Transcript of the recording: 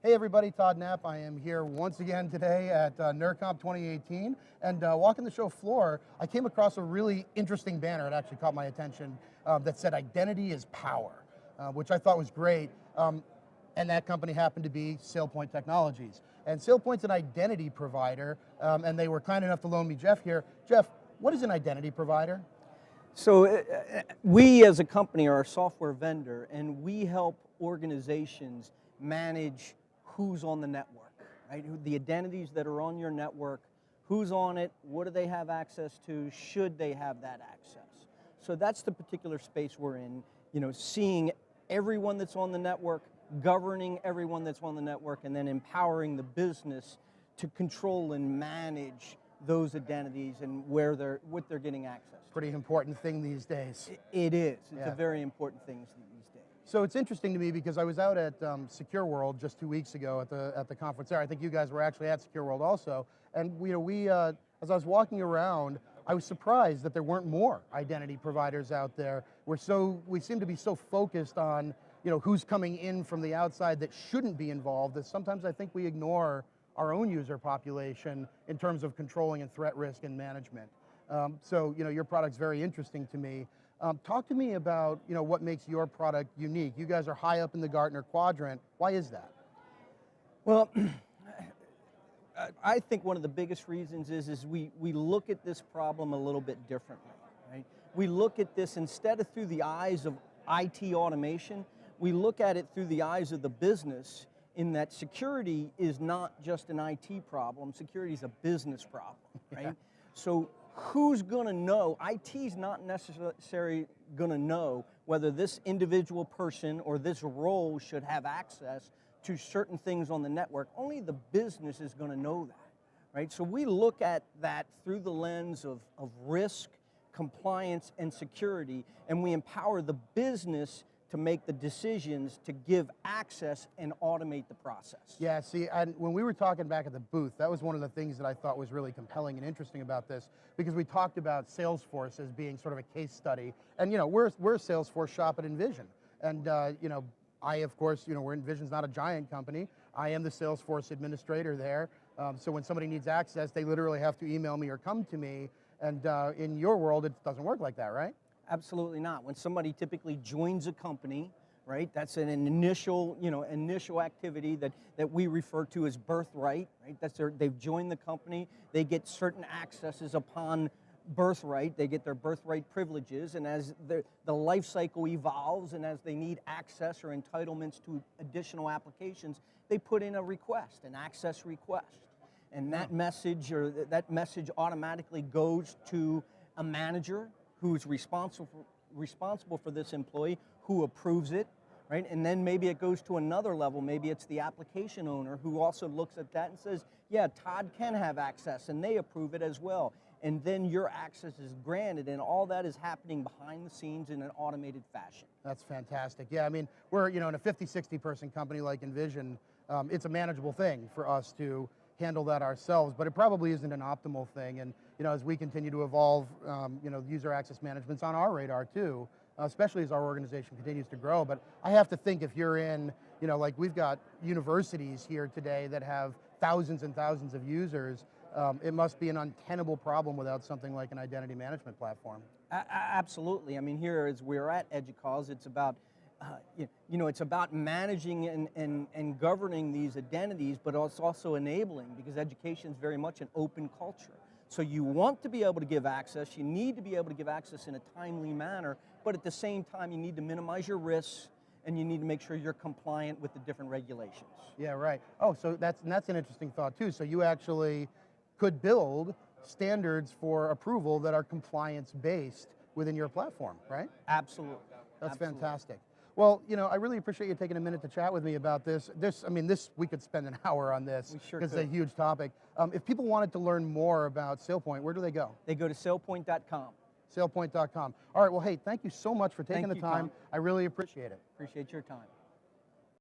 Hey everybody, Todd Knapp. I am here once again today at NERCOMP 2018, and walking the show floor, I came across a really interesting banner. It actually caught my attention that said "Identity is Power," which I thought was great. And that company happened to be SailPoint Technologies. And SailPoint's an identity provider, and they were kind enough to loan me Jeff here. Jeff, what is an identity provider? So we as a company are a software vendor, and we help organizations manage who's on the network, right? The identities that are on your network, who's on it, what do they have access to, should they have that access? So that's the particular space we're in, seeing everyone that's on the network, governing everyone that's on the network, and then empowering the business to control and manage those identities and what they're getting access to. Pretty important thing these days. It is. It's a very important thing these days. So it's interesting to me because I was out at Secure World just 2 weeks ago at the conference there. I think you guys were actually at Secure World also. And as I was walking around, I was surprised that there weren't more identity providers out there. We seem to be so focused on who's coming in from the outside that shouldn't be involved that sometimes I think we ignore our own user population in terms of controlling and threat risk and management. So your product's very interesting to me. Talk to me about what makes your product unique. You guys are high up in the Gartner quadrant. Why is that? Well, I think one of the biggest reasons is we look at this problem a little bit differently, right? We look at this instead of through the eyes of IT automation, we look at it through the eyes of the business, in that security is not just an IT problem, security is a business problem, right? Yeah. So who's going to know? IT's not necessarily going to know whether this individual person or this role should have access to certain things on the network. Only the business is going to know that, right? So we look at that through the lens of risk, compliance, and security, and we empower the business to make the decisions to give access and automate the process. Yeah, see, and when we were talking back at the booth, that was one of the things that I thought was really compelling and interesting about this, because we talked about Salesforce as being sort of a case study, and we're a Salesforce shop at Envision, and I, of course, Envision's not a giant company. I am the Salesforce administrator there, so when somebody needs access, they literally have to email me or come to me, and in your world, it doesn't work like that, right? Absolutely not. When somebody typically joins a company, right, that's an initial, initial activity that we refer to as birthright, right? They've joined the company, they get certain accesses upon birthright, they get their birthright privileges, and as the life cycle evolves and as they need access or entitlements to additional applications, they put in a request, an access request. And that message automatically goes to a manager who's responsible for this employee, who approves it, right? And then maybe it goes to another level. Maybe it's the application owner who also looks at that and says, yeah, Todd can have access, and they approve it as well. And then your access is granted, and all that is happening behind the scenes in an automated fashion. That's fantastic. Yeah, I mean, we're in a 50, 60 person company like Envision. It's a manageable thing for us to handle that ourselves, but it probably isn't an optimal thing. And as we continue to evolve, user access management's on our radar too, especially as our organization continues to grow. But I have to think, if you're in, like we've got universities here today that have thousands and thousands of users, it must be an untenable problem without something like an identity management platform. Absolutely. I mean, here as we're at EDUCAUSE, it's about it's about managing and governing these identities, but it's also enabling, because education is very much an open culture. So you want to be able to give access, you need to be able to give access in a timely manner, but at the same time you need to minimize your risks, and you need to make sure you're compliant with the different regulations. Yeah, right. Oh, so that's an interesting thought too. So you actually could build standards for approval that are compliance-based within your platform, right? Absolutely. That's Absolutely. fantastic. Well, I really appreciate you taking a minute to chat with me about this. We could spend an hour on this. We sure because could. It's a huge topic. If people wanted to learn more about SailPoint, where do they go? They go to SailPoint.com. SailPoint.com. All right, well, hey, thank you so much for taking the time. Tom. I really appreciate it. Appreciate your time.